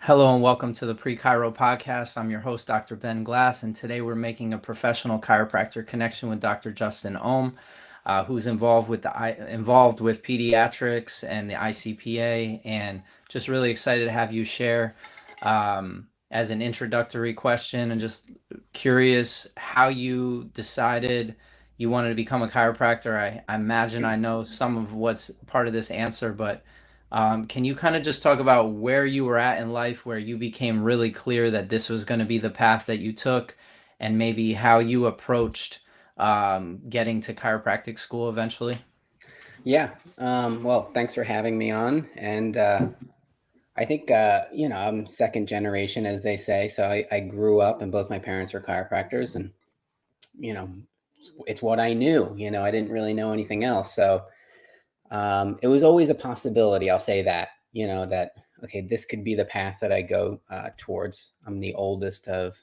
Hello and welcome to the Pre-Chiro podcast. I'm your host, Dr. Ben Glass, and today we're making a professional chiropractor connection with Dr. Justin Ohm, who's involved with pediatrics and the ICPA, and just really excited to have you share as an introductory question, and just curious how you decided you wanted to become a chiropractor. I imagine I know some of what's part of this answer, but can you kind of just talk about where you were at in life, where you became really clear that this was going to be the path that you took, and maybe how you approached getting to chiropractic school eventually? Yeah. Well, thanks for having me on. And I think, I'm second generation, as they say. So I grew up and both my parents were chiropractors and, you know, it's what I knew. I didn't really know anything else. So it was always a possibility. I'll say that, okay, this could be the path that I go towards. I'm the oldest of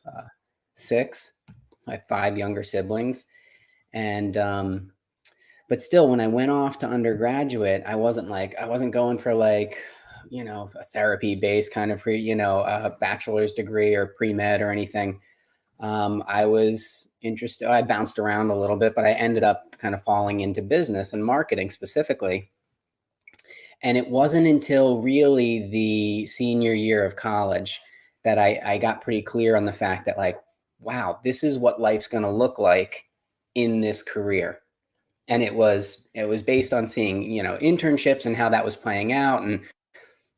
six. I have five younger siblings. And, but still, when I went off to undergraduate, I wasn't going for a therapy based kind of a bachelor's degree or pre-med or anything. I was interested. I bounced around a little bit, but I ended up kind of falling into business and marketing specifically. And it wasn't until really the senior year of college that I got pretty clear on the fact that, like, wow, this is what life's going to look like in this career. And it was based on seeing internships and how that was playing out, and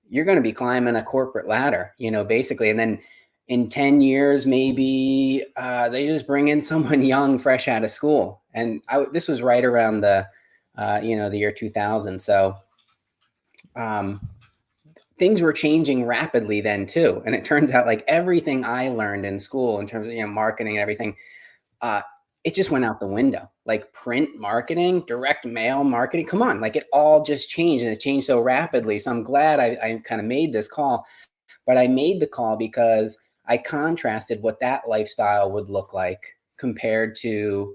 you're going to be climbing a corporate ladder, basically. And then in 10 years maybe they just bring in someone young fresh out of school. And this was right around the year 2000. So um, things were changing rapidly then too. And it turns out, like, everything I learned in school in terms of marketing and everything, uh, it just went out the window. Like print marketing, direct mail marketing, come on, like it all just changed, and it's changed so rapidly. So I'm glad I kind of made this call, but I made the call because I contrasted what that lifestyle would look like compared to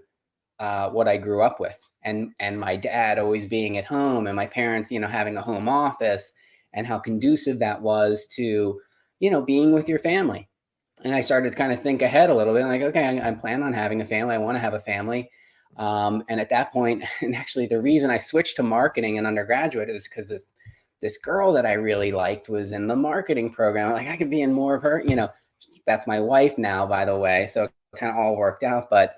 what I grew up with, and my dad always being at home, and my parents, having a home office, and how conducive that was to, being with your family. And I started to kind of think ahead a little bit, like, okay, I plan on having a family. I want to have a family. And at that point, and actually the reason I switched to marketing in undergraduate is because this girl that I really liked was in the marketing program. Like, I could be in more of her, that's my wife now, by the way. So it kind of all worked out. But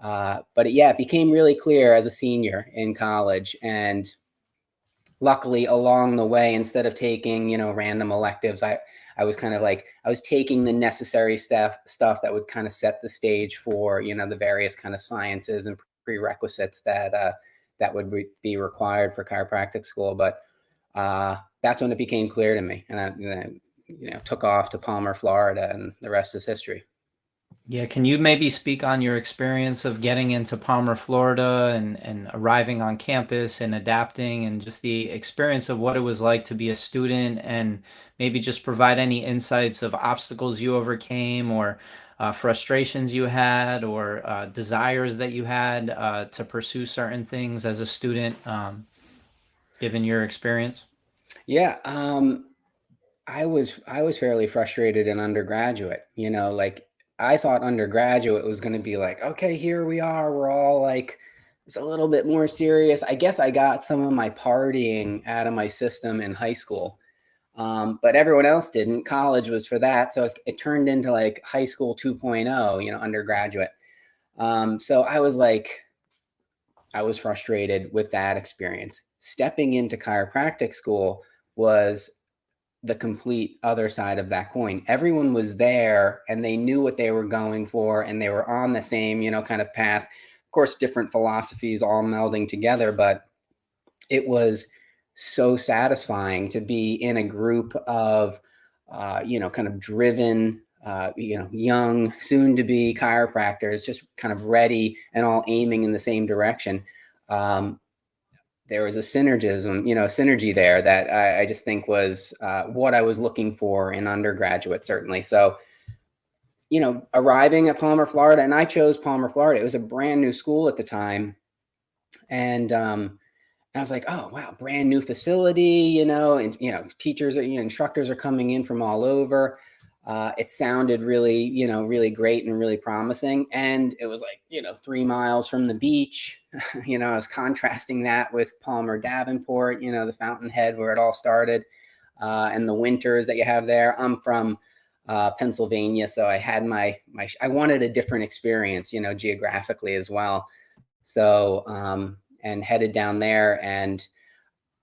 yeah, it became really clear as a senior in college. And luckily along the way, instead of taking, random electives, I was kind of like, I was taking the necessary stuff that would kind of set the stage for, the various kind of sciences and prerequisites that would be required for chiropractic school. But that's when it became clear to me, and I took off to Palmer, Florida, and the rest is history. Yeah, can you maybe speak on your experience of getting into Palmer, Florida, and arriving on campus and adapting, and just the experience of what it was like to be a student, and maybe just provide any insights of obstacles you overcame, or frustrations you had, or desires that you had to pursue certain things as a student, given your experience? Yeah, I was fairly frustrated in undergraduate. Like, I thought undergraduate was going to be like, okay, here we are. We're all like, it's a little bit more serious. I guess I got some of my partying out of my system in high school, but everyone else didn't. College was for that, so it turned into like high school 2.0, undergraduate. So I was frustrated with that experience. Stepping into chiropractic school was the complete other side of that coin. Everyone was there and they knew what they were going for, and they were on the same, kind of path. Of course, different philosophies all melding together, but it was so satisfying to be in a group of, kind of driven, young, soon to be chiropractors, just kind of ready and all aiming in the same direction. Um, there was a synergy there that I just think was what I was looking for in undergraduate, certainly. So, arriving at Palmer, Florida, and I chose Palmer, Florida. It was a brand new school at the time. And And I was like, oh, wow, brand new facility, and, teachers, instructors are coming in from all over. It sounded really, really great and really promising. And it was like, 3 miles from the beach. I was contrasting that with Palmer Davenport, the Fountainhead where it all started, and the winters that you have there. I'm from Pennsylvania, so I had I wanted a different experience, geographically as well. So, and headed down there, and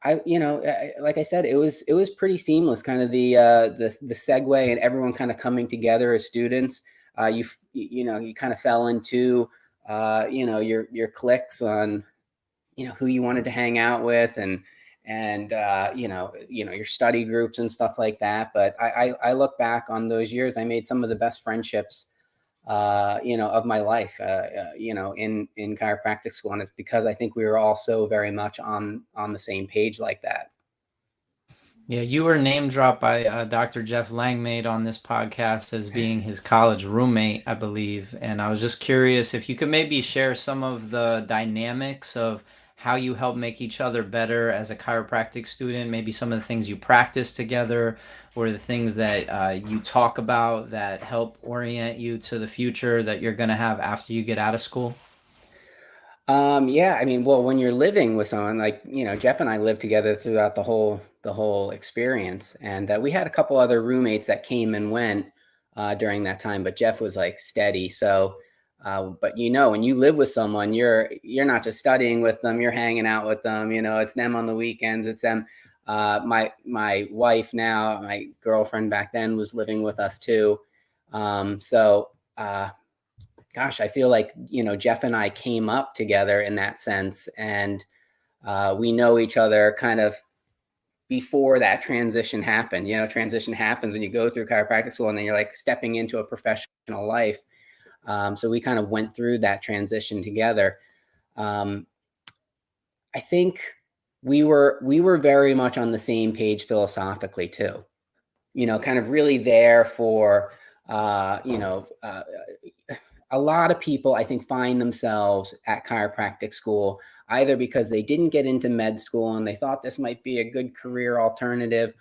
like I said, it was pretty seamless, kind of the segue and everyone kind of coming together as students. You kind of fell into, your cliques on, who you wanted to hang out with, and your study groups and stuff like that. But I look back on those years, I made some of the best friendships of my life, in chiropractic school. And it's because I think we were all so very much on the same page like that. Yeah, you were name dropped by Dr. Jeff Langmaid on this podcast as being his college roommate, I believe. And I was just curious if you could maybe share some of the dynamics of how you help make each other better as a chiropractic student, maybe some of the things you practice together or the things that you talk about that help orient you to the future that you're going to have after you get out of school. Yeah, I mean, well, when you're living with someone like, Jeff and I lived together throughout the whole experience, and we had a couple other roommates that came and went during that time, but Jeff was like steady. So, but when you live with someone, you're not just studying with them, you're hanging out with them. It's them on the weekends, it's them. My wife now, my girlfriend back then, was living with us too. So. Gosh, I feel like, Jeff and I came up together in that sense, and we know each other kind of before that transition happened. Transition happens when you go through chiropractic school and then you're like stepping into a professional life. So we kind of went through that transition together. I think we were very much on the same page philosophically too. Kind of really there for, a lot of people, I think, find themselves at chiropractic school either because they didn't get into med school and they thought this might be a good career alternative,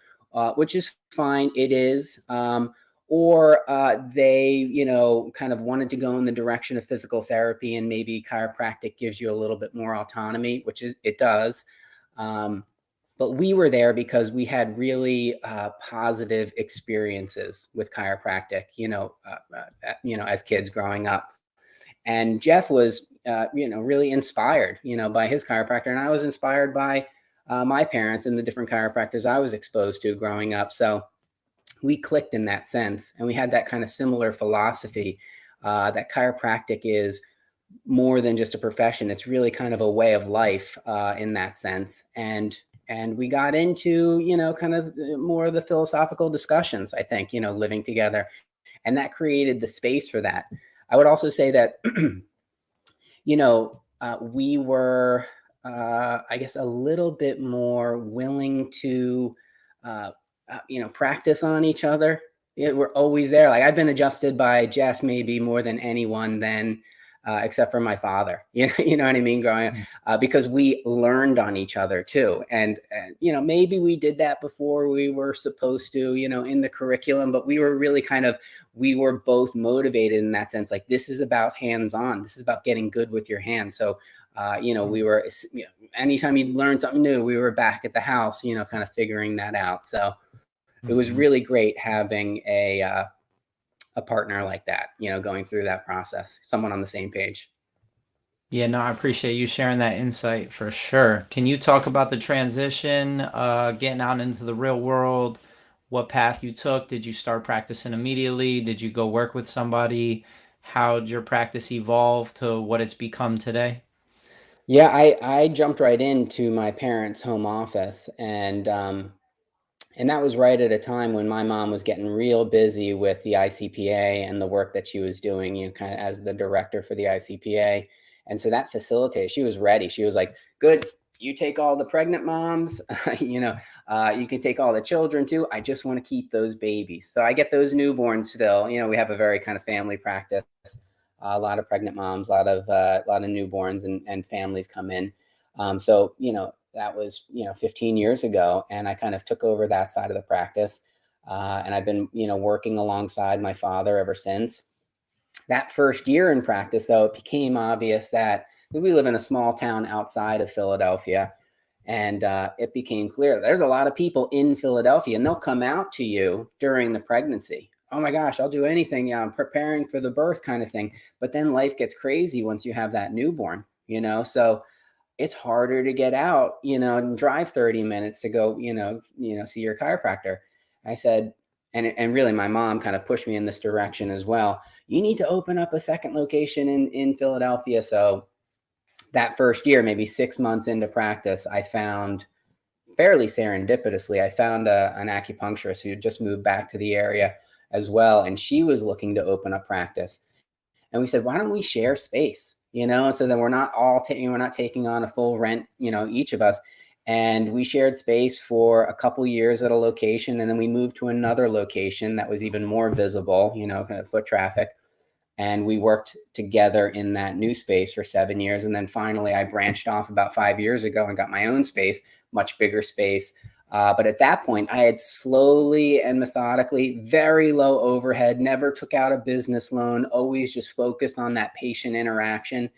which is fine. It is. Or they, kind of wanted to go in the direction of physical therapy, and maybe chiropractic gives you a little bit more autonomy, which it does. But we were there because we had really positive experiences with chiropractic, as kids growing up. And Jeff was, really inspired, by his chiropractor. And I was inspired by my parents and the different chiropractors I was exposed to growing up. So we clicked in that sense. And we had that kind of similar philosophy that chiropractic is more than just a profession. It's really kind of a way of life in that sense. And we got into, kind of more of the philosophical discussions, I think, living together. And that created the space for that. I would also say that, we were, I guess, a little bit more willing to, practice on each other. We're always there. Like, I've been adjusted by Jeff maybe more than anyone then, except for my father, you know what I mean? Growing up, because we learned on each other too. And, maybe we did that before we were supposed to, in the curriculum, but we were really we were both motivated in that sense. Like, this is about hands-on, this is about getting good with your hands. So, we were, anytime you learn something new, we were back at the house, kind of figuring that out. So it was really great having a partner like that, going through that process, someone on the same page. Yeah, no, I appreciate you sharing that insight for sure. Can you talk about the transition, getting out into the real world, what path you took? Did you start practicing immediately? Did you go work with somebody? How'd your practice evolve to what it's become today? Yeah, I jumped right into my parents' home office, and that was right at a time when my mom was getting real busy with the ICPA and the work that she was doing, kind of as the director for the ICPA. And so that facilitated, she was ready. She was like, good, you take all the pregnant moms, you can take all the children too. I just want to keep those babies. So I get those newborns still. We have a very kind of family practice. A lot of pregnant moms, a lot of newborns, and families come in. So, that was, 15 years ago. And I kind of took over that side of the practice. And I've been, working alongside my father ever since. That first year in practice, though, it became obvious that we live in a small town outside of Philadelphia. And it became clear there's a lot of people in Philadelphia, and they'll come out to you during the pregnancy. Oh my gosh, I'll do anything. Yeah, I'm preparing for the birth kind of thing. But then life gets crazy once you have that newborn, so it's harder to get out, and drive 30 minutes to go, see your chiropractor. I said, and really my mom kind of pushed me in this direction as well. You need to open up a second location in Philadelphia. So that first year, maybe 6 months into practice, I found fairly serendipitously, I found an acupuncturist who had just moved back to the area as well. And she was looking to open a practice. And we said, why don't we share space? So then we're not taking on a full rent, each of us. And we shared space for a couple years at a location. And then we moved to another location that was even more visible, kind of foot traffic. And we worked together in that new space for 7 years. And then finally, I branched off about 5 years ago and got my own space, much bigger space. But at that point, I had slowly and methodically, very low overhead, never took out a business loan, always just focused on that patient interaction,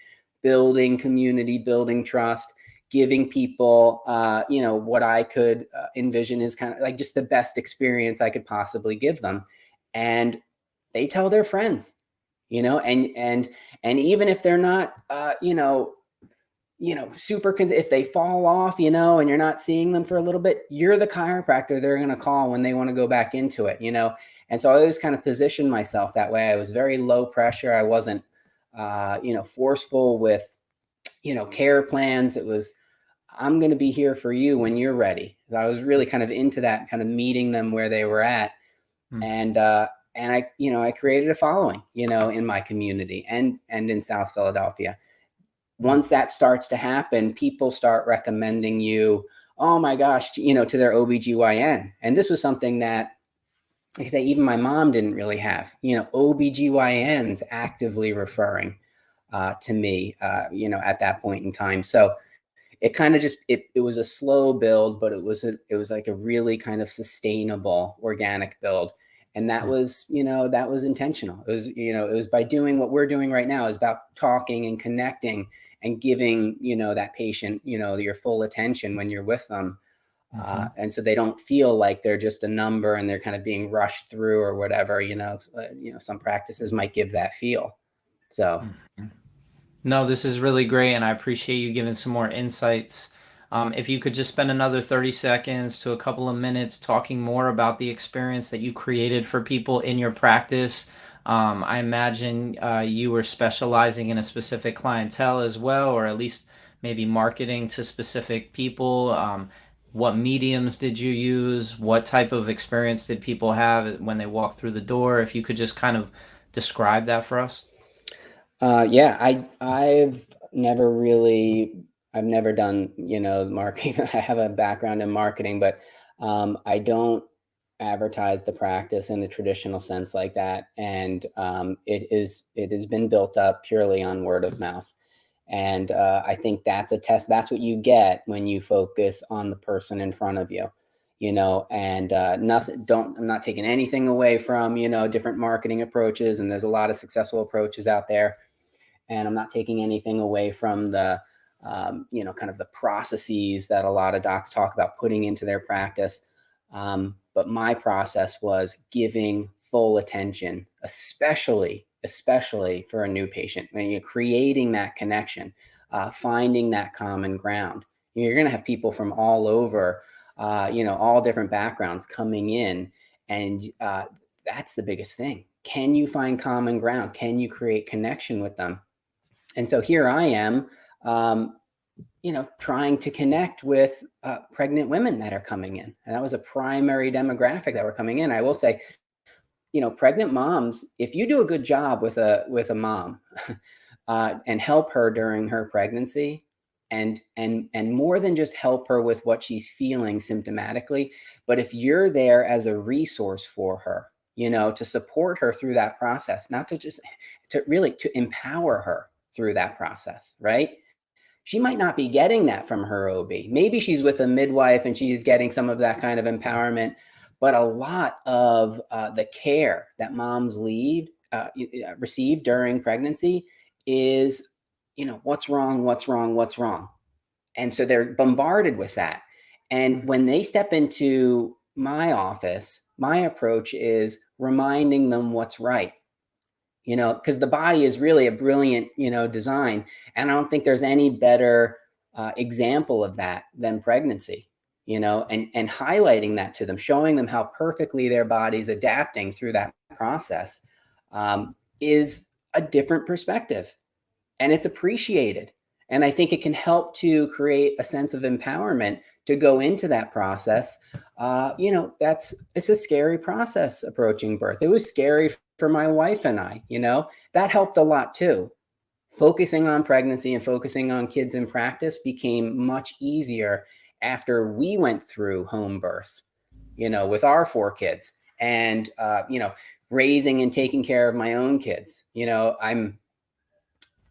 building community, building trust, giving people, what I could envision is kind of like just the best experience I could possibly give them. And they tell their friends. And even if they're not, if they fall off, and you're not seeing them for a little bit, you're the chiropractor they're going to call when they want to go back into it, And so I always kind of positioned myself that way. I was very low pressure. I wasn't, forceful with, care plans. It was, I'm going to be here for you when you're ready. I was really kind of into that, kind of meeting them where they were at. And I created a following, in my community and in South Philadelphia. Once that starts to happen, people start recommending you, oh my gosh, to their OBGYN. And this was something that, like I say, even my mom didn't really have, OBGYNs actively referring to me, at that point in time. So it kind of just, it was a slow build, but it was like a really kind of sustainable organic build. And that was, that was intentional. It was by doing what we're doing right now, is about talking and connecting and giving, that patient, your full attention when you're with them. And so they don't feel like they're just a number and they're kind of being rushed through or whatever, some practices might give that feel. So. No, this is really great, and I appreciate you giving some more insights. If you could just spend another 30 seconds to a couple of minutes talking more about the experience that you created for people in your practice. I imagine you were specializing in a specific clientele as well, or at least maybe marketing to specific people. What mediums did you use? What type of experience did people have when they walked through the door? If you could just kind of describe that for us. Yeah, I've never done, marketing. I have a background in marketing, but I don't advertise the practice in the traditional sense like that. And it has been built up purely on word of mouth. And I think that's a test. That's what you get when you focus on the person in front of you. And I'm not taking anything away from, different marketing approaches. And there's a lot of successful approaches out there. And I'm not taking anything away from the, kind of the processes that a lot of docs talk about putting into their practice. But my process was giving full attention, especially for a new patient. When you're creating that connection, finding that common ground. You're going to have people from all over, all different backgrounds coming in. And that's the biggest thing. Can you find common ground? Can you create connection with them? And so here I am, trying to connect with pregnant women that are coming in. And that was a primary demographic that were coming in. I will say, pregnant moms, if you do a good job with a mom and help her during her pregnancy, and more than just help her with what she's feeling symptomatically, but if you're there as a resource for her, to support her through that process, not to really to empower her through that process, right? she might not be getting that from her OB. Maybe she's with a midwife and she's getting some of that kind of empowerment, but a lot of the care that moms receive during pregnancy is, what's wrong, what's wrong, what's wrong. And so they're bombarded with that. And when they step into my office, my approach is reminding them what's right, because the body is really a brilliant, design. And I don't think there's any better example of that than pregnancy, and highlighting that to them, showing them how perfectly their body's adapting through that process is a different perspective, and it's appreciated. And I think it can help to create a sense of empowerment to go into that process. It's a scary process approaching birth. It was scary for my wife and I, that helped a lot too. Focusing on pregnancy and focusing on kids in practice became much easier after we went through home birth, with our 4 kids, and, raising and taking care of my own kids. I'm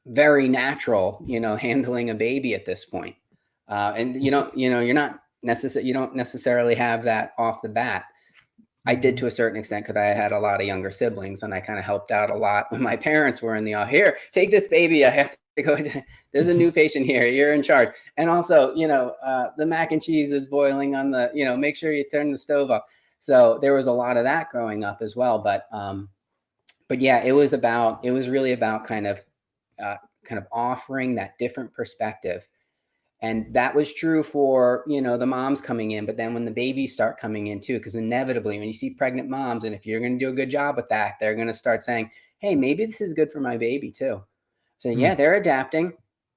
very natural, handling a baby at this point. And you don't necessarily have that off the bat. I did to a certain extent because I had a lot of younger siblings, and I kind of helped out a lot when my parents were in the, here, take this baby. I have to go. There's a new patient here. You're in charge. And also, the mac and cheese is boiling on the, make sure you turn the stove up. So there was a lot of that growing up as well. But yeah, it was really about kind of offering that different perspective. And that was true for, the moms coming in, but then when the babies start coming in too, because inevitably when you see pregnant moms, and if you're going to do a good job with that, they're going to start saying, hey, maybe this is good for my baby too. So yeah, they're adapting.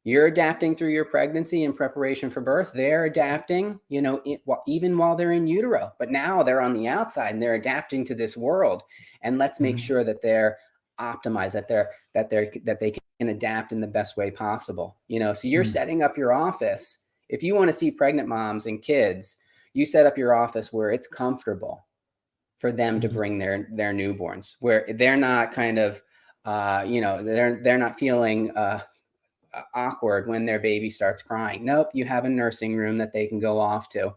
You're adapting through your pregnancy in preparation for birth. They're adapting, even while they're in utero, but now they're on the outside and they're adapting to this world. And let's make sure that they're optimized, that they can adapt in the best way possible. So you're setting up your office. If you want to see pregnant moms and kids, you set up your office where it's comfortable for them to bring their newborns, where they're not kind of, they're not feeling awkward when their baby starts crying. Nope, you have a nursing room that they can go off to.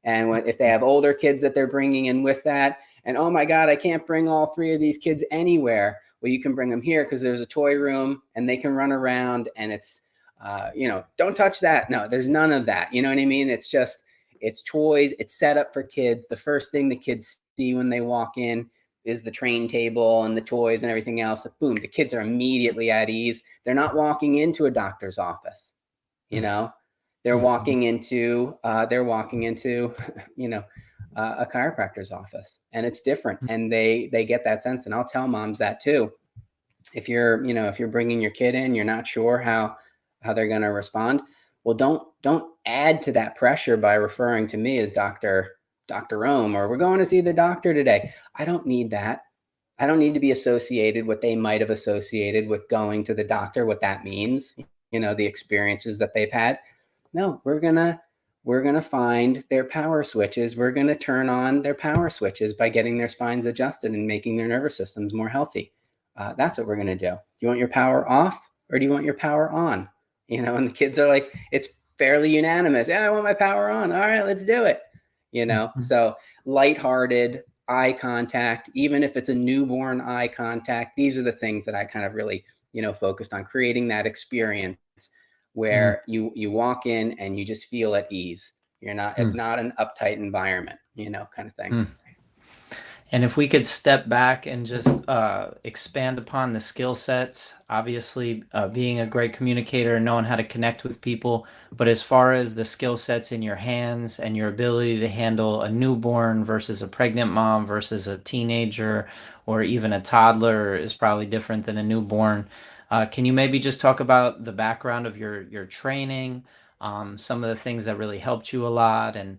And if they have older kids that they're bringing in with that, and oh my God, I can't bring all 3 of these kids anywhere. Well, you can bring them here because there's a toy room and they can run around, and it's, don't touch that. No, there's none of that. You know what I mean? It's toys. It's set up for kids. The first thing the kids see when they walk in is the train table and the toys and everything else. Boom, the kids are immediately at ease. They're not walking into a doctor's office, they're walking into, a chiropractor's office, and it's different. And they get that sense. And I'll tell moms that too. If you're bringing your kid in, you're not sure how they're going to respond. Well, don't add to that pressure by referring to me as Dr. Ohm, or we're going to see the doctor today. I don't need that. I don't need to be associated what they might have associated with going to the doctor, what that means, the experiences that they've had. No, we're going to find their power switches. We're going to turn on their power switches by getting their spines adjusted and making their nervous systems more healthy. That's what we're going to do. Do you want your power off, or do you want your power on? And the kids are like, it's fairly unanimous. Yeah, I want my power on. All right, let's do it. So lighthearted eye contact, even if it's a newborn eye contact, these are the things that I kind of really, focused on, creating that experience where you walk in and you just feel at ease. It's not an uptight environment, kind of thing. And if we could step back and just expand upon the skill sets, obviously being a great communicator and knowing how to connect with people, but as far as the skill sets in your hands and your ability to handle a newborn versus a pregnant mom versus a teenager or even a toddler is probably different than a newborn. Can you maybe just talk about the background of your training, some of the things that really helped you a lot, and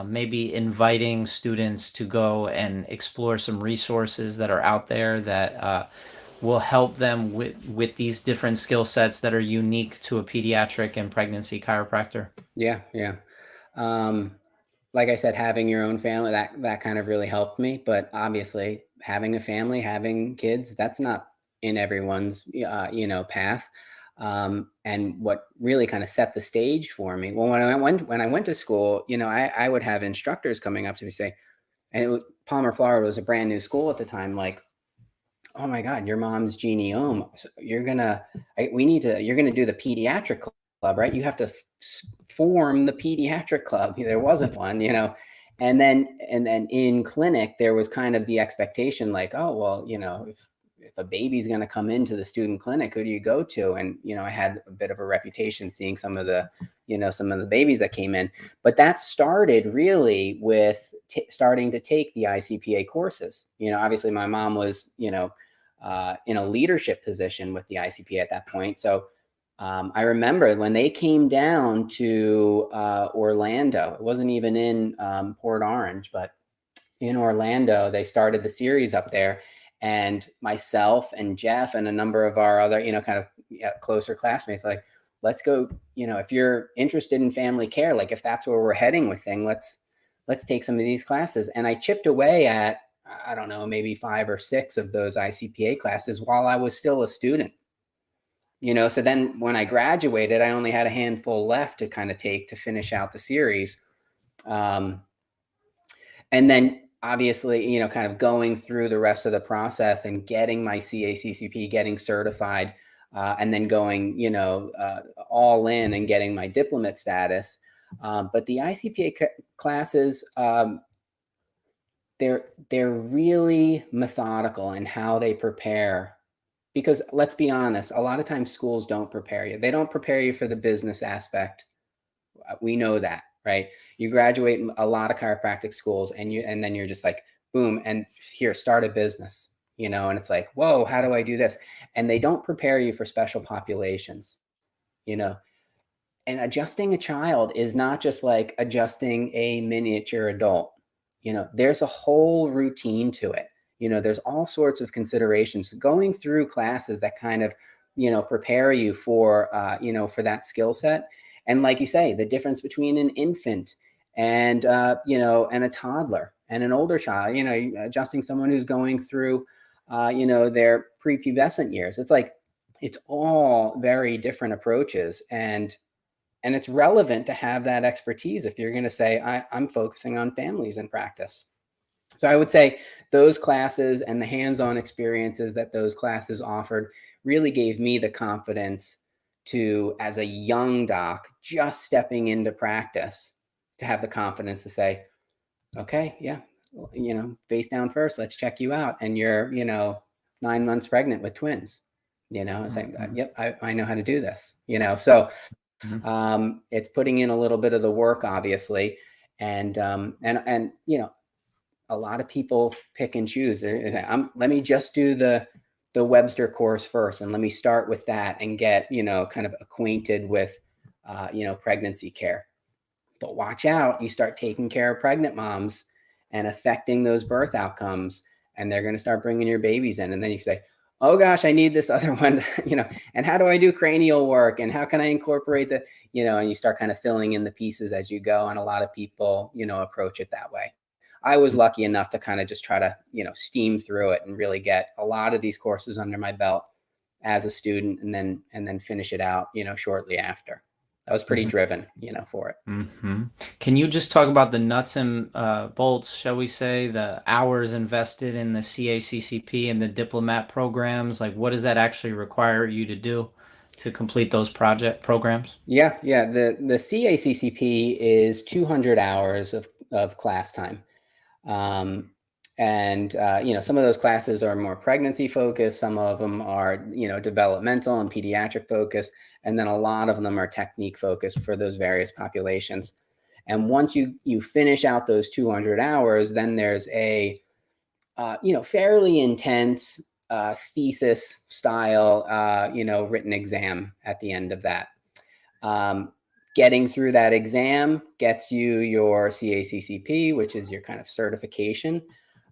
maybe inviting students to go and explore some resources that are out there that will help them with these different skill sets that are unique to a pediatric and pregnancy chiropractor? Yeah. Like I said, having your own family, that kind of really helped me. But obviously, having a family, having kids, that's not in everyone's path. And what really kind of set the stage for me. Well, when I went to school, I would have instructors coming up to me say, and it was Palmer, Florida was a brand new school at the time, like, oh my God, your mom's Jeannie Ohm. So you're gonna do the pediatric club, right? You have to form the pediatric club. There wasn't one, and then in clinic, there was kind of the expectation like, oh, well, if a baby's going to come into the student clinic, who do you go to? And, I had a bit of a reputation seeing some of the babies that came in, but that started really with starting to take the ICPA courses. Obviously my mom was, in a leadership position with the ICPA at that point. So I remember when they came down to Orlando, it wasn't even in Port Orange, but in Orlando, they started the series up there. And myself and Jeff and a number of our other, kind of closer classmates, like, let's go, if you're interested in family care, like if that's where we're heading with things, let's take some of these classes. And I chipped away at, I don't know, maybe 5 or 6 of those ICPA classes while I was still a student. So then when I graduated, I only had a handful left to kind of take to finish out the series. And then obviously, kind of going through the rest of the process and getting my CACCP, getting certified, and then going, all in and getting my diplomate status. But the ICPA classes, they're really methodical in how they prepare. Because let's be honest, a lot of times schools don't prepare you. They don't prepare you for the business aspect. We know that, right? You graduate a lot of chiropractic schools and then you're just like, boom, and here, start a business, and it's like, whoa, how do I do this? And they don't prepare you for special populations, and adjusting a child is not just like adjusting a miniature adult. There's a whole routine to it. There's all sorts of considerations going through classes that kind of, prepare you for, for that skill set. And like you say, the difference between an infant and, and a toddler and an older child, adjusting someone who's going through, their prepubescent years. It's like, it's all very different approaches. And it's relevant to have that expertise if you're going to say, I'm focusing on families in practice. So I would say those classes and the hands-on experiences that those classes offered really gave me the confidence to, as a young doc, just stepping into practice, to have the confidence to say, okay, yeah, face down first, let's check you out. And you're, 9 months pregnant with twins, saying, yep, I know how to do this, so it's putting in a little bit of the work, obviously. And a lot of people pick and choose. Let me just do the Webster course first, and let me start with that and get, kind of acquainted with, pregnancy care. But watch out, you start taking care of pregnant moms and affecting those birth outcomes, and they're going to start bringing your babies in. And then you say, oh gosh, I need this other one, and how do I do cranial work? And how can I incorporate the, and you start kind of filling in the pieces as you go. And a lot of people, approach it that way. I was lucky enough to kind of just try to, steam through it and really get a lot of these courses under my belt as a student, and then finish it out, shortly after. I was pretty driven, for it. Mm-hmm. Can you just talk about the nuts and bolts, shall we say, the hours invested in the CACCP and the diplomat programs? Like, what does that actually require you to do to complete those programs? Yeah. The CACCP is 200 hours of class time. And some of those classes are more pregnancy focused. Some of them are, developmental and pediatric focused. And then a lot of them are technique focused for those various populations. And once you finish out those 200 hours, then there's a, fairly intense thesis style, written exam at the end of that. Getting through that exam gets you your CACCP, which is your kind of certification.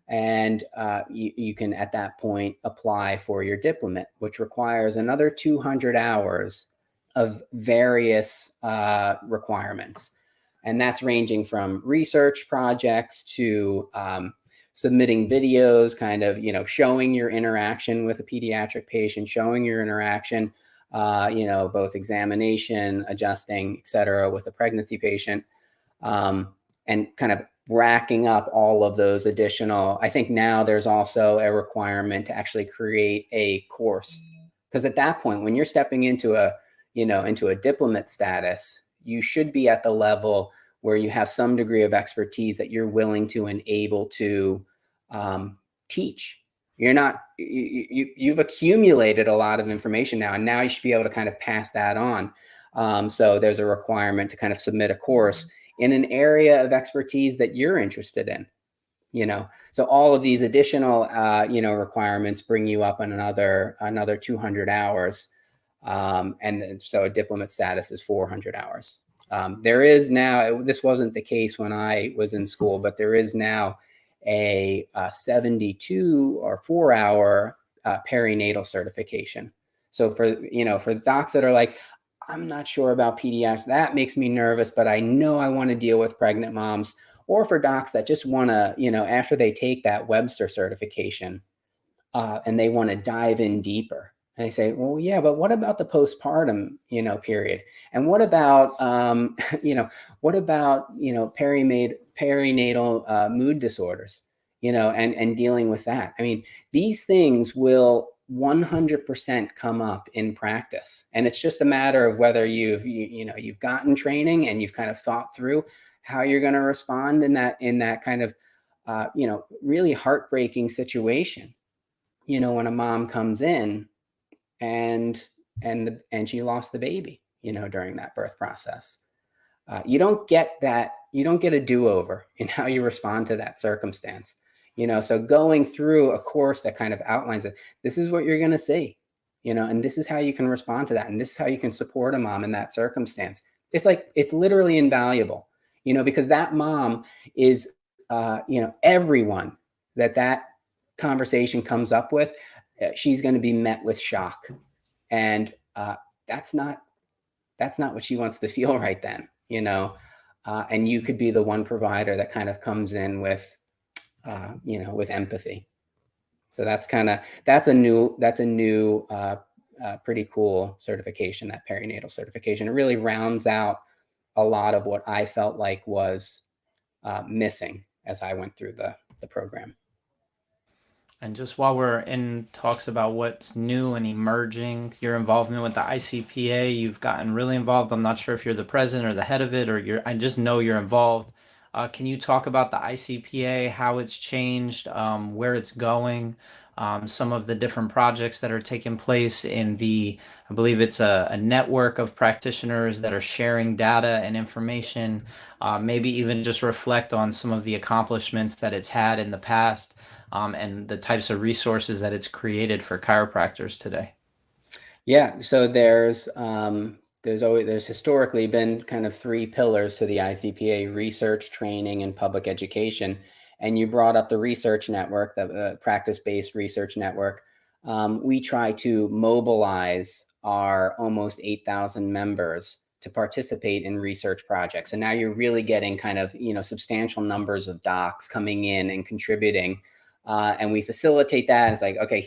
And you can, at that point, apply for your diplomate, which requires another 200 hours of various requirements. And that's ranging from research projects to submitting videos, kind of, showing your interaction with a pediatric patient, showing your interaction both examination, adjusting, et cetera, with a pregnancy patient, and kind of racking up all of those additional. I think now there's also a requirement to actually create a course, because at that point, when you're stepping into a diplomat status, you should be at the level where you have some degree of expertise that you're willing to and able to teach. You've accumulated a lot of information now, and now you should be able to kind of pass that on. So there's a requirement to kind of submit a course in an area of expertise that you're interested in. So all of these additional requirements bring you up on another 200 hours, and so a diplomat status is 400 hours. There is now, this wasn't the case when I was in school, but there is now a 72 or 4-hour perinatal certification. So for docs that are like, I'm not sure about pediatrics, that makes me nervous, but I know I want to deal with pregnant moms. Or for docs that just want to, after they take that Webster certification, and they want to dive in deeper. And they say, well, yeah, but what about the postpartum, period? And what about, perinatal mood disorders, and dealing with that? I mean, these things will 100% come up in practice. And it's just a matter of whether you've gotten training and you've kind of thought through how you're going to respond in that kind of, really heartbreaking situation. When a mom comes in and she lost the baby, during that birth process. You don't get a do-over in how you respond to that circumstance. So going through a course that kind of outlines it, this is what you're going to see, and this is how you can respond to that. And this is how you can support a mom in that circumstance. It's literally invaluable, because that mom is, everyone that conversation comes up with, she's going to be met with shock. And that's not what she wants to feel right then, and you could be the one provider that kind of comes in with, with empathy. So that's a new pretty cool certification, that perinatal certification. It really rounds out a lot of what I felt like was missing as I went through the program. And just while we're in talks about what's new and emerging, your involvement with the ICPA, you've gotten really involved. I'm not sure if you're the president or the head of it, I just know you're involved. Can you talk about the ICPA, how it's changed, where it's going, some of the different projects that are taking place I believe it's a network of practitioners that are sharing data and information, maybe even just reflect on some of the accomplishments that it's had in the past, and the types of resources that it's created for chiropractors today? Yeah, so there's historically been kind of 3 pillars to the ICPA: research, training, and public education. And you brought up the research network, the practice-based research network. We try to mobilize our almost 8,000 members to participate in research projects. And now you're really getting kind of, substantial numbers of docs coming in and contributing. And we facilitate that. It's like, okay,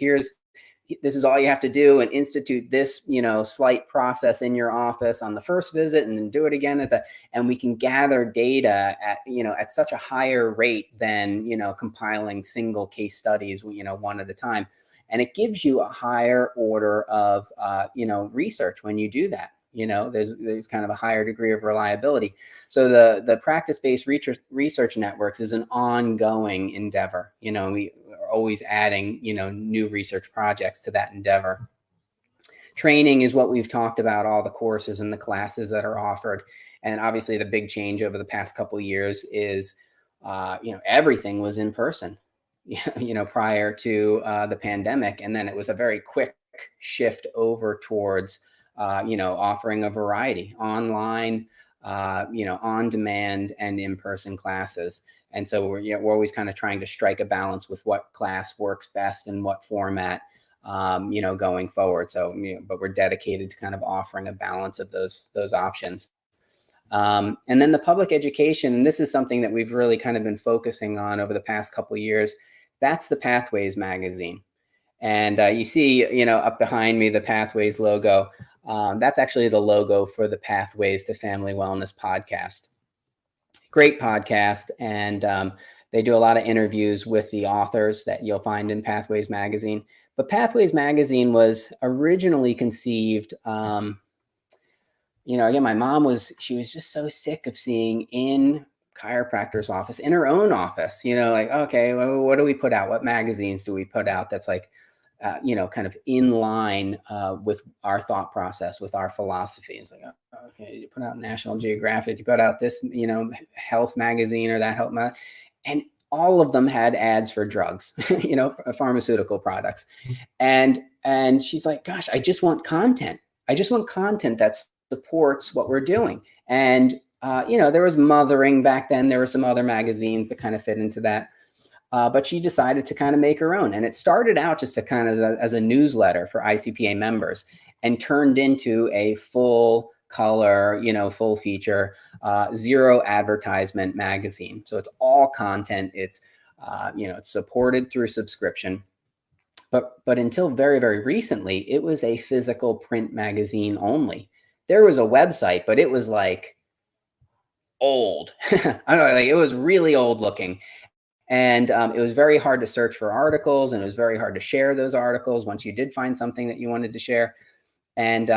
this is all you have to do, and institute this, slight process in your office on the first visit, and then do it again and we can gather data at such a higher rate than, compiling single case studies, one at a time. And it gives you a higher order of, research when you do that. There's kind of a higher degree of reliability. So the practice-based research networks is an ongoing endeavor. We are always adding, new research projects to that endeavor. Training is what we've talked about, all the courses and the classes that are offered. And obviously the big change over the past couple of years is, everything was in person, prior to the pandemic. And then it was a very quick shift over towards offering a variety online, on demand and in-person classes. And so we're always kind of trying to strike a balance with what class works best and what format, going forward. So, but we're dedicated to kind of offering a balance of those options. And then the public education, and this is something that we've really kind of been focusing on over the past couple of years. That's the Pathways magazine. And you see, up behind me, the Pathways logo. That's actually the logo for the Pathways to Family Wellness podcast. Great podcast, and they do a lot of interviews with the authors that you'll find in Pathways magazine. But Pathways magazine was originally conceived, again, my mom she was just so sick of seeing in chiropractor's office, in her own office, like, okay, well, what do we put out? What magazines do we put out that's like, kind of in line with our thought process, with our philosophy? It's like, okay, you put out National Geographic, you put out this, health magazine or that health and all of them had ads for drugs, pharmaceutical products. And she's like, gosh, I just want content. I just want content that supports what we're doing. And, there was Mothering back then. There were some other magazines that kind of fit into that. But she decided to kind of make her own. And it started out just a kind of as a newsletter for ICPA members and turned into a full color, full feature, zero advertisement magazine. So it's all content. It's, it's supported through subscription. But until very, very recently, it was a physical print magazine only. There was a website, but it was like old. I don't know, like it was really old looking. And it was very hard to search for articles, and it was very hard to share those articles once you did find something that you wanted to share. And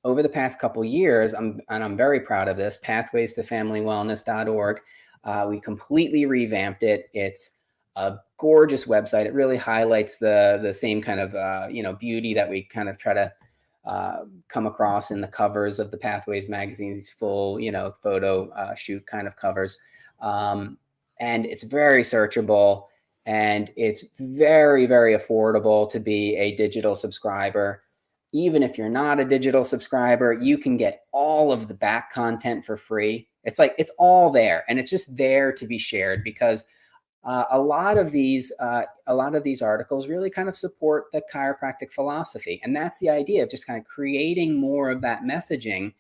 over the past couple years, I'm very proud of this, pathways to familywellness.org. We completely revamped it. It's a gorgeous website. It really highlights the same kind of beauty that we kind of try to come across in the covers of the Pathways magazine, these full photo shoot kind of covers. And it's very searchable, and it's very, very affordable to be a digital subscriber. Even if you're not a digital subscriber, you can get all of the back content for free. It's like, it's all there, and it's just there to be shared, because a lot of these articles really kind of support the chiropractic philosophy. And that's the idea of just kind of creating more of that messaging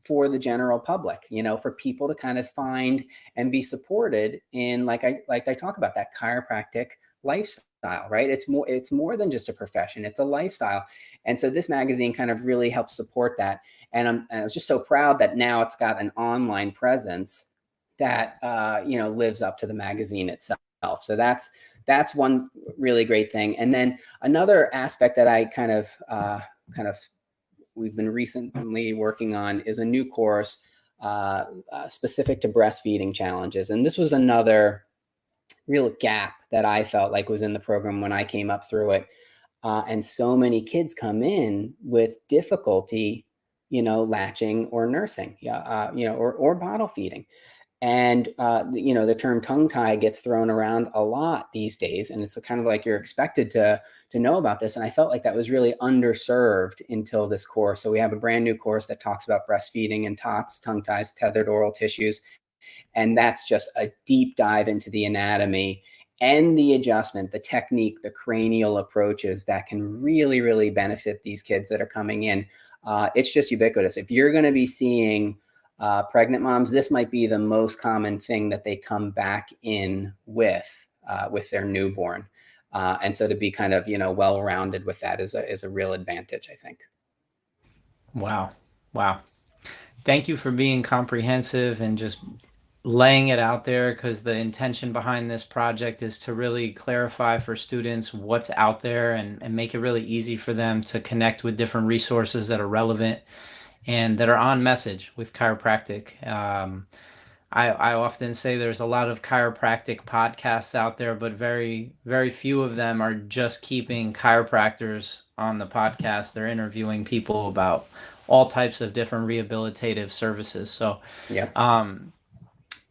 for the general public, for people to kind of find and be supported in, like I talk about, that chiropractic lifestyle, right? It's more than just a profession, it's a lifestyle. And so this magazine kind of really helps support that. And I was just so proud that now it's got an online presence that lives up to the magazine itself. So that's one really great thing. And then another aspect that I kind of we've been recently working on is a new course specific to breastfeeding challenges. And this was another real gap that I felt like was in the program when I came up through it. And so many kids come in with difficulty, latching or nursing, or bottle feeding. And, the term tongue tie gets thrown around a lot these days. And it's kind of like you're expected to know about this. And I felt like that was really underserved until this course. So we have a brand new course that talks about breastfeeding and TOTS, tongue ties, tethered oral tissues. And that's just a deep dive into the anatomy and the adjustment, the technique, the cranial approaches that can really, really benefit these kids that are coming in. It's just ubiquitous. If you're going to be seeing pregnant moms, this might be the most common thing that they come back in with their newborn. And so to be kind of, well-rounded with that is a real advantage, I think. Wow. Thank you for being comprehensive and just laying it out there, because the intention behind this project is to really clarify for students what's out there and make it really easy for them to connect with different resources that are relevant and that are on message with chiropractic. I often say there's a lot of chiropractic podcasts out there, but very, very few of them are just keeping chiropractors on the podcast. They're interviewing people about all types of different rehabilitative services. So, yeah.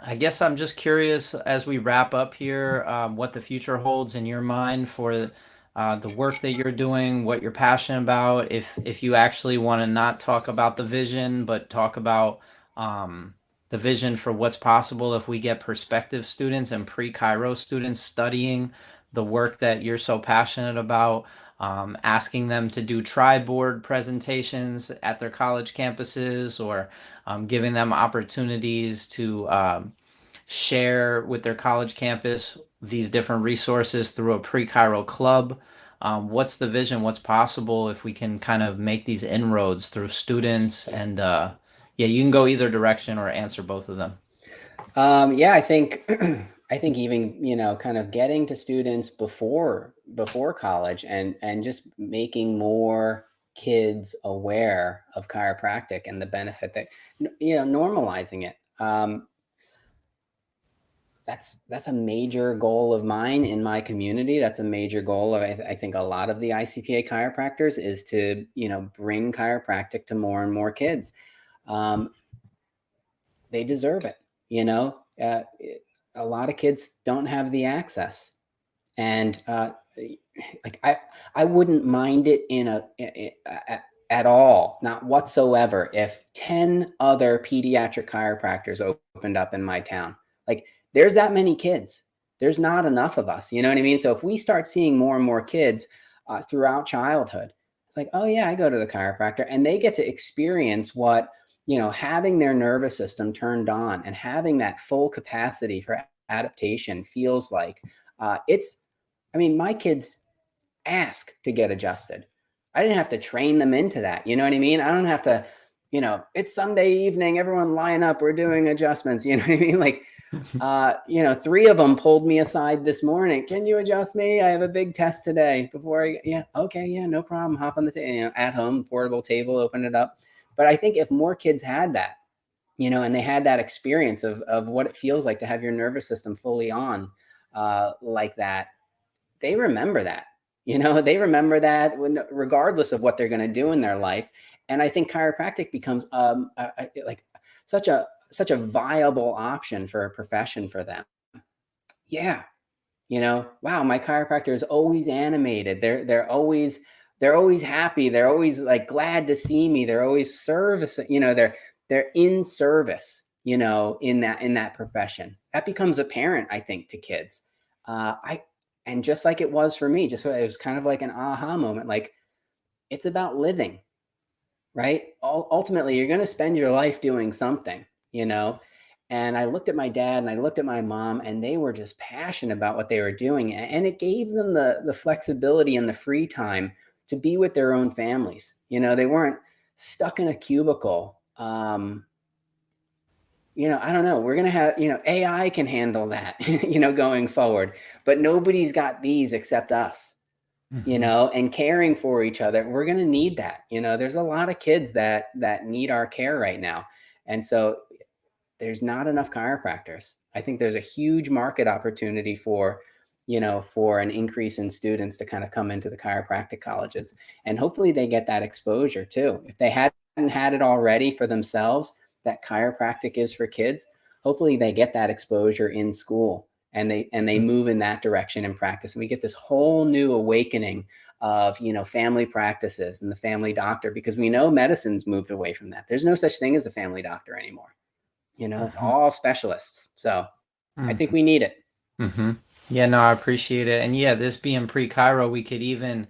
I guess I'm just curious, as we wrap up here, what the future holds in your mind for the work that you're doing, what you're passionate about. If you actually want to not talk about the vision, but talk about the vision for what's possible if we get prospective students and pre-Chiro students studying the work that you're so passionate about, asking them to do tri-board presentations at their college campuses, or giving them opportunities to share with their college campus these different resources through a pre-Chiro club. What's the vision? What's possible if we can kind of make these inroads through students? And yeah, you can go either direction or answer both of them. Yeah, I think I think even, kind of getting to students before college and just making more kids aware of chiropractic and the benefit that, normalizing it. That's a major goal of mine in my community. That's a major goal of, I think, a lot of the ICPA chiropractors, is to, bring chiropractic to more and more kids. Um, they deserve it. A lot of kids don't have the access, and like I wouldn't mind it at all, not whatsoever, if 10 other pediatric chiropractors opened up in my town. Like, there's that many kids. There's not enough of us. You know what I mean? So if we start seeing more and more kids throughout childhood, it's like, oh yeah, I go to the chiropractor, and they get to experience what, having their nervous system turned on and having that full capacity for adaptation feels like. My kids ask to get adjusted. I didn't have to train them into that. You know what I mean? I don't have to, it's Sunday evening, everyone line up, we're doing adjustments. You know what I mean? Like, 3 of them pulled me aside this morning. Can you adjust me? I have a big test today yeah. Okay. Yeah, no problem. Hop on the at home, portable table, open it up. But I think if more kids had that, and they had that experience of what it feels like to have your nervous system fully on like that, they remember that. They remember that regardless of what they're going to do in their life. And I think chiropractic becomes like such a viable option for a profession for them. Yeah. Wow, my chiropractor is always animated. They're always happy. They're always like glad to see me. They're always service, they're in service, in that profession. That becomes apparent, I think, to kids. And just like it was for me, just so it was kind of like an aha moment. Like, it's about living, right? Ultimately, you're going to spend your life doing something, And I looked at my dad and I looked at my mom, and they were just passionate about what they were doing. And it gave them the flexibility and the free time to be with their own families. They weren't stuck in a cubicle. I don't know. We're going to have, AI can handle that, going forward, but nobody's got these except us. And caring for each other. We're going to need that. There's a lot of kids that need our care right now. And so there's not enough chiropractors. I think there's a huge market opportunity for an increase in students to kind of come into the chiropractic colleges. And hopefully they get that exposure too. If they hadn't had it already for themselves, that chiropractic is for kids, hopefully they get that exposure in school. And they move in that direction in practice. And we get this whole new awakening of, family practices and the family doctor, because we know medicine's moved away from that. There's no such thing as a family doctor anymore. It's all specialists. So I think we need it. Yeah, no, I appreciate it. And yeah, this being pre-Chiro, we could even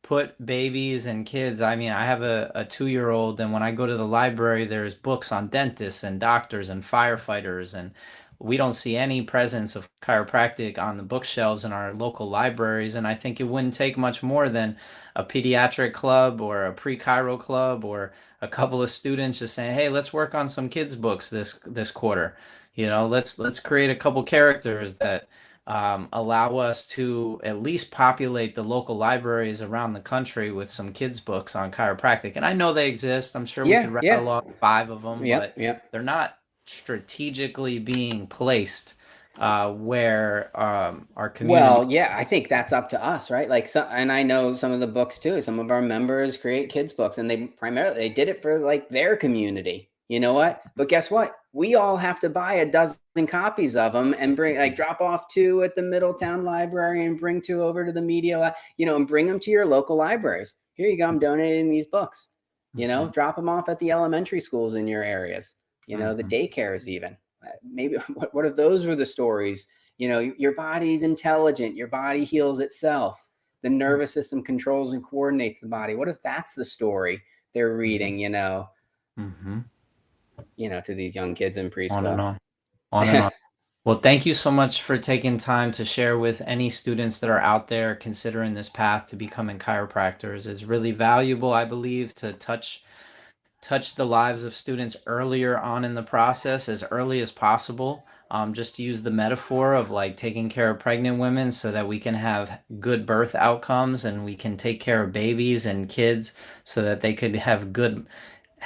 put babies and kids. I mean, I have a 2-year-old, and when I go to the library, there's books on dentists and doctors and firefighters, and we don't see any presence of chiropractic on the bookshelves in our local libraries. And I think it wouldn't take much more than a pediatric club or a pre-Chiro club or a couple of students just saying, "Hey, let's work on some kids' books this quarter. Let's create a couple characters that allow us to at least populate the local libraries around the country with some kids' books on chiropractic." And I know they exist. I'm sure we could rattle off 5 of them, but they're not strategically being placed where our community. Well, yeah, I think that's up to us, right? Like, and I know some of the books too. Some of our members create kids' books, and they did it for like their community. You know what? But guess what? We all have to buy a dozen copies of them and drop off 2 at the Middletown Library and bring 2 over to the media, and bring them to your local libraries. Here you go. I'm donating these books. Drop them off at the elementary schools in your areas. The daycares even. Maybe what if those were the stories? Your body's intelligent. Your body heals itself. The nervous system controls and coordinates the body. What if that's the story they're reading, to these young kids in preschool? On and on. Well, thank you so much for taking time to share with any students that are out there considering this path to becoming chiropractors. It's really valuable, I believe, to touch the lives of students earlier on in the process, as early as possible. Just to use the metaphor of like taking care of pregnant women so that we can have good birth outcomes and we can take care of babies and kids so that they could have good,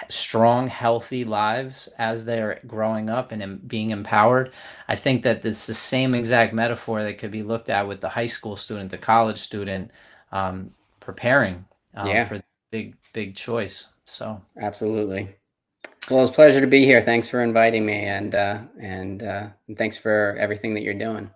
strong, healthy lives as they're growing up and being empowered. I think that it's the same exact metaphor that could be looked at with the high school student, the college student, preparing Yeah, for the big choice. So. absolutely. Well, it's a pleasure to be here. Thanks for inviting me, and thanks for everything that you're doing.